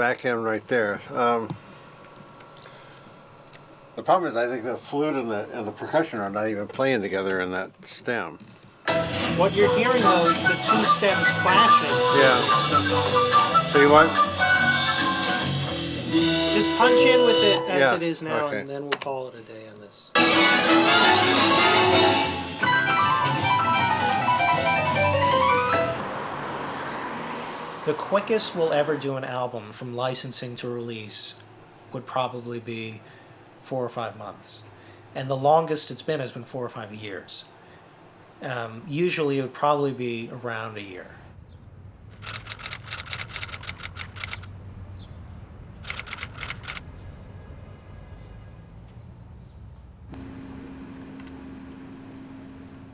back end right there. The problem is I think the flute and the percussion are not even playing together in that stem. What you're hearing though is the two stems clashing. Yeah. So you want? Just punch in with it as Yeah, it is now, okay. and then we'll call it a day on this. The quickest we'll ever do an album from licensing to release would probably be 4 or 5 months. And the longest it's been has been 4 or 5 years. Usually it would probably be around a year.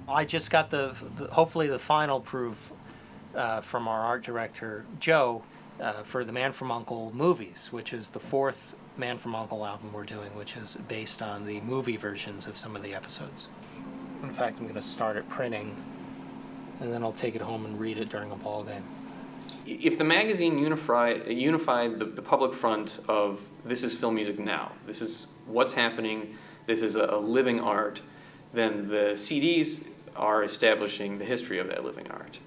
I just got hopefully the final proof from our art director, Joe, for the Man from U.N.C.L.E. movies, which is the 4th Man from U.N.C.L.E. album we're doing, which is based on the movie versions of some of the episodes. In fact, I'm going to start it printing, and then I'll take it home and read it during a ball game. If the magazine unified the public front of this is film music now, this is what's happening, this is a living art, then the CDs are establishing the history of that living art.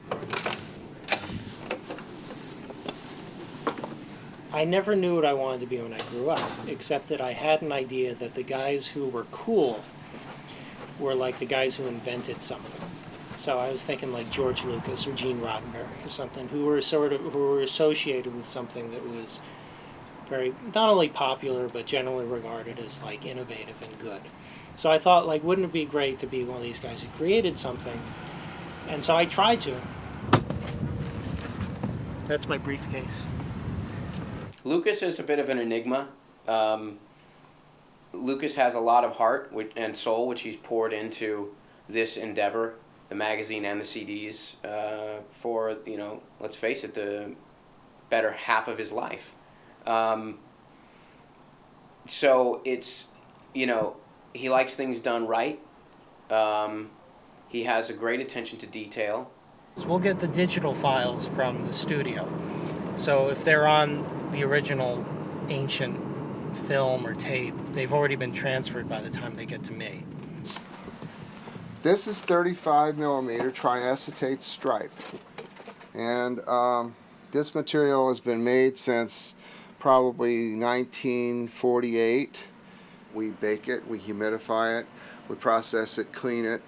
I never knew what I wanted to be when I grew up, except that I had an idea that the guys who were cool were like the guys who invented something. So I was thinking like George Lucas or Gene Roddenberry or something, who were associated with something that was very, not only popular, but generally regarded as like innovative and good. So I thought, like, wouldn't it be great to be one of these guys who created something? And so I tried to. That's my briefcase. Lucas is a bit of an enigma. Lucas has a lot of heart and soul, which he's poured into this endeavor, the magazine and the CDs, for, let's face it, the better half of his life. So it's, he likes things done right. He has a great attention to detail. So we'll get the digital files from the studio. So if they're on the original ancient film or tape, they've already been transferred by the time they get to me. This is 35 millimeter triacetate stripe. And this material has been made since probably 1948. We bake it, we humidify it, we process it, clean it,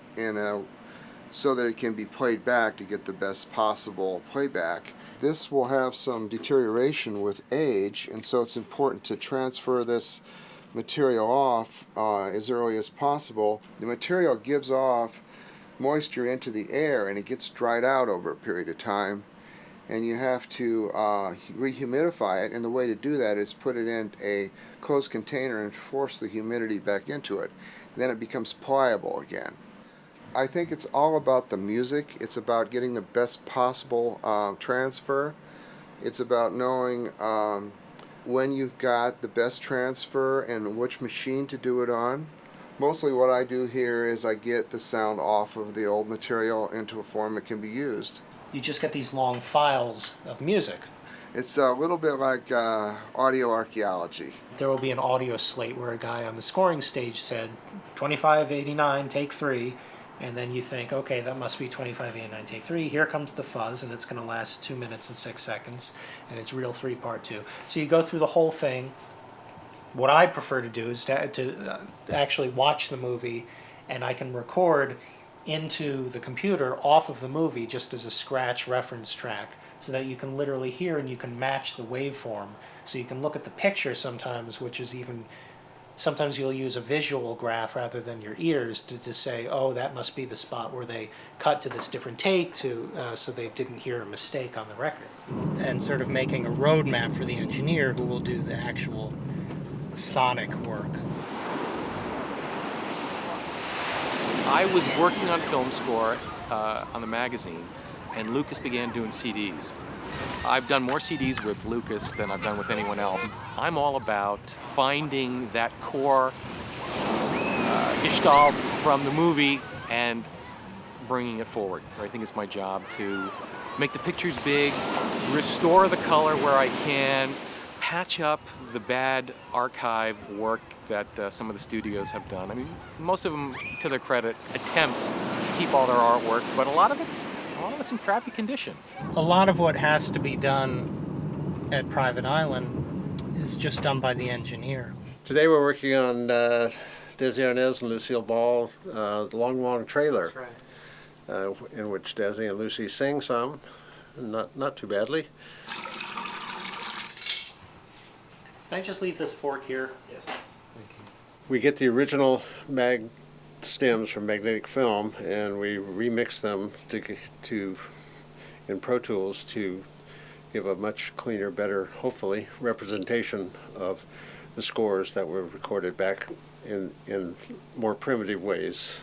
so that it can be played back to get the best possible playback. This will have some deterioration with age, and so it's important to transfer this material off as early as possible. The material gives off moisture into the air and it gets dried out over a period of time, and you have to rehumidify it, and the way to do that is put it in a closed container and force the humidity back into it. Then it becomes pliable again. I think it's all about the music. It's about getting the best possible transfer. It's about knowing when you've got the best transfer and which machine to do it on. Mostly what I do here is I get the sound off of the old material into a form that can be used. You just get these long files of music. It's a little bit like audio archaeology. There will be an audio slate where a guy on the scoring stage said 2589 take 3, and then you think, okay, that must be 2589 take 3. Here comes the fuzz, and it's going to last 2 minutes and 6 seconds, and it's reel 3 part 2. So you go through the whole thing. What I prefer to do is to actually watch the movie, and I can record into the computer off of the movie just as a scratch reference track, so that you can literally hear and you can match the waveform. So you can look at the picture sometimes, which is even, sometimes you'll use a visual graph rather than your ears to say, oh, that must be the spot where they cut to this different take so they didn't hear a mistake on the record. And sort of making a roadmap for the engineer who will do the actual sonic work. I was working on film score on the magazine, and Lucas began doing CDs. I've done more CDs with Lucas than I've done with anyone else. I'm all about finding that core gestalt from the movie and bringing it forward. I think it's my job to make the pictures big, restore the color where I can, patch up the bad archive work that some of the studios have done. I mean, most of them, to their credit, attempt to keep all their artwork, but a lot of it's in crappy condition. A lot of what has to be done at Private Island is just done by the engineer. Today we're working on Desi Arnaz and Lucille Ball, the Long Trailer, in which Desi and Lucy sing some, not too badly. Can I just leave this fork here? Yes. We get the original mag stems from magnetic film and we remix them to in Pro Tools to give a much cleaner, better, hopefully, representation of the scores that were recorded back in more primitive ways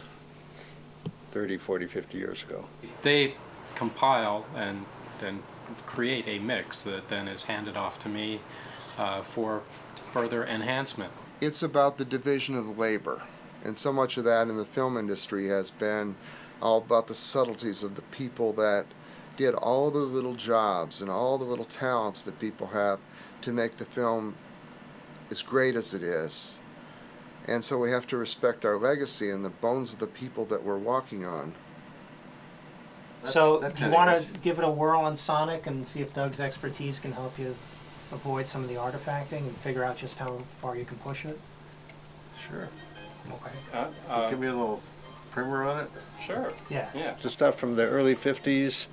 30, 40, 50 years ago. They compile and then create a mix that then is handed off to me for further enhancement. It's about the division of labor, and so much of that in the film industry has been all about the subtleties of the people that did all the little jobs and all the little talents that people have to make the film as great as it is. And so we have to respect our legacy and the bones of the people that we're walking on. So do you want to give it a whirl on Sonic and see if Doug's expertise can help you avoid some of the artifacting and figure out just how far you can push it? Sure. Okay. Give me a little primer on it. Sure. Yeah. It's the stuff from the early 50s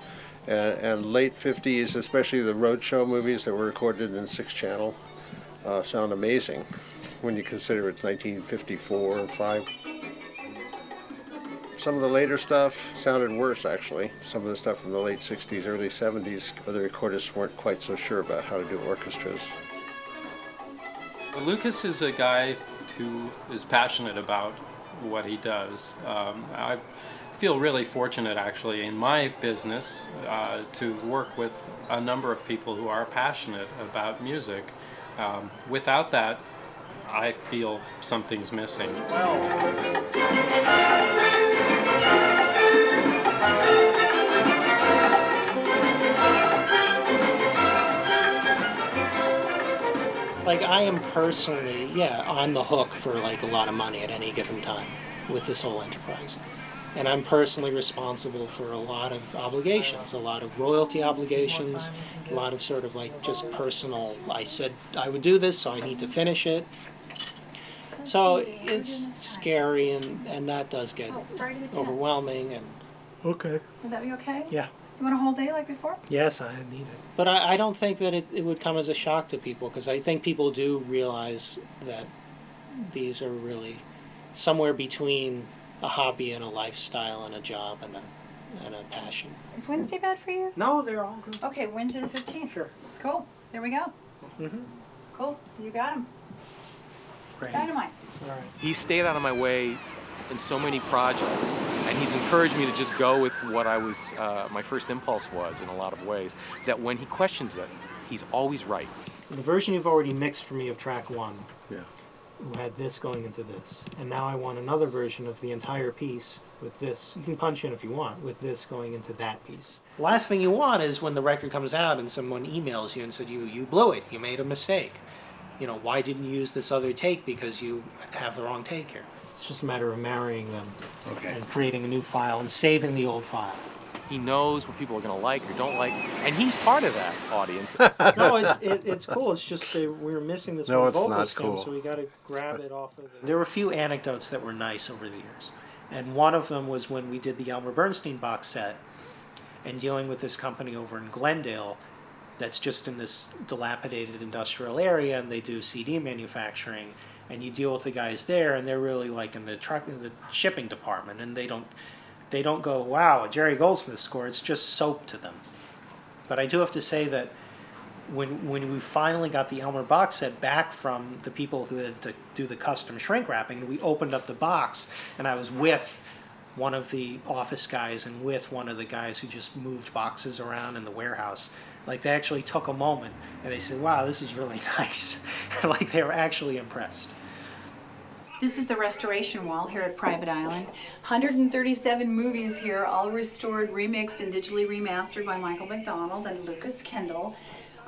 and late 50s, especially the roadshow movies that were recorded in 6-channel. Sound amazing when you consider it's 1954 and 5. Some of the later stuff sounded worse, actually. Some of the stuff from the late 60s, early 70s, where the recordists weren't quite so sure about how to do orchestras. Lucas is a guy who is passionate about what he does. I feel really fortunate, actually, in my business to work with a number of people who are passionate about music. Without that, I feel something's missing. Like, I am personally, on the hook for like a lot of money at any given time with this whole enterprise. And I'm personally responsible for a lot of obligations, a lot of royalty obligations, a lot of sort of like just personal, I said I would do this, so I need to finish it. So it's scary, and that does get overwhelming. And okay. Would that be okay? Yeah. You want a whole day like before? Yes, I need it. But I don't think that it would come as a shock to people, because I think people do realize that these are really somewhere between a hobby and a lifestyle and a job and a passion. Is Wednesday bad for you? No, they're all good. Okay, Wednesday the 15th. Sure. Cool. There we go. Mm-hmm. Cool. You got him. Great. Dynamite. All right. He stayed out of my way in so many projects, and he's encouraged me to just go with what I was, my first impulse was in a lot of ways, that when he questions it, he's always right. The version you've already mixed for me of track 1 Yeah. had this going into this. And now I want another version of the entire piece with this. You can punch in if you want, with this going into that piece. The last thing you want is when the record comes out and someone emails you and said, you blew it, you made a mistake. You know, why didn't you use this other take because you have the wrong take here? It's just a matter of marrying them and creating a new file and saving the old file. He knows what people are going to like or don't like, and he's part of that audience. No, it's cool. It's just we were missing this one vocal stem, so we got to grab it off of it. There were a few anecdotes that were nice over the years, and one of them was when we did the Elmer Bernstein box set, and dealing with this company over in Glendale that's just in this dilapidated industrial area, and they do CD manufacturing, and you deal with the guys there, and they're really like in the shipping department, and they don't go, wow, a Jerry Goldsmith score. It's just soap to them. But I do have to say that when we finally got the Elmer box set back from the people who had to do the custom shrink wrapping, we opened up the box, and I was with one of the office guys and with one of the guys who just moved boxes around in the warehouse. Like, they actually took a moment, and they said, wow, this is really nice. Like, they were actually impressed. This is the restoration wall here at Private Island. 137 movies here, all restored, remixed, and digitally remastered by Michael McDonald and Lucas Kendall.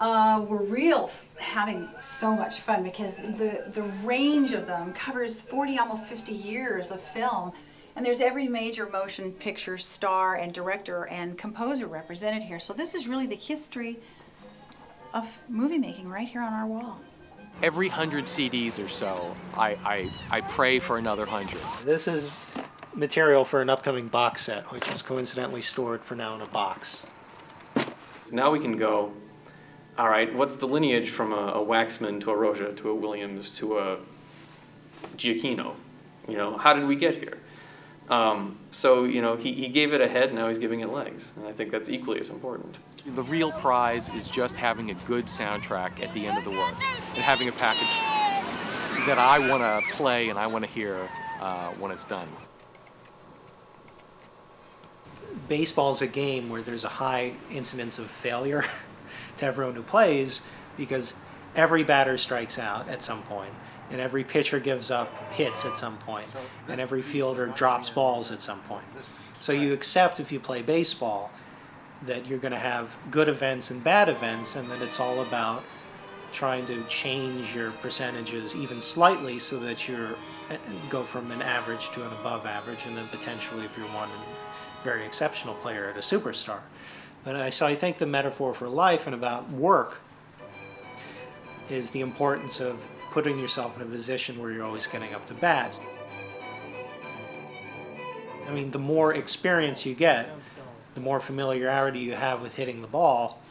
We're having so much fun because the range of them covers 40, almost 50 years of film. And there's every major motion picture star and director and composer represented here. So this is really the history of movie making right here on our wall. Every 100 CDs or so, I pray for another 100. This is material for an upcoming box set, which is coincidentally stored for now in a box. Now we can go, all right, what's the lineage from a Waxman to a Roja to a Williams to a Giacchino? You know, how did we get here? So, you know, he gave it a head, now he's giving it legs. And I think that's equally as important. The real prize is just having a good soundtrack at the end of the work and having a package that I want to play and I want to hear when it's done. Baseball is a game where there's a high incidence of failure to everyone who plays because every batter strikes out at some point, and every pitcher gives up hits at some point, and every fielder drops balls at some point. So you accept, if you play baseball, that you're going to have good events and bad events, and that it's all about trying to change your percentages even slightly so that you go from an average to an above average, and then potentially, if you're one very exceptional player, at a superstar. So I think the metaphor for life and about work is the importance of putting yourself in a position where you're always getting up to bat. I mean, the more experience you get, the more familiarity you have with hitting the ball,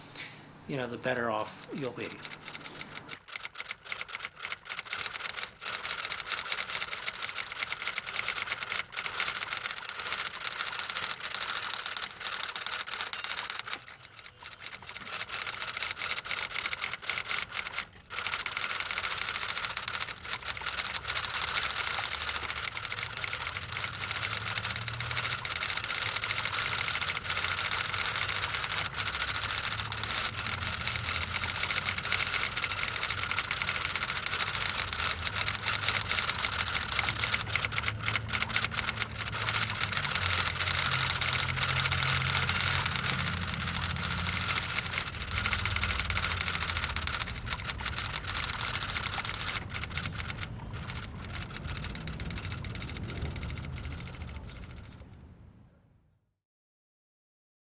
you know, the better off you'll be.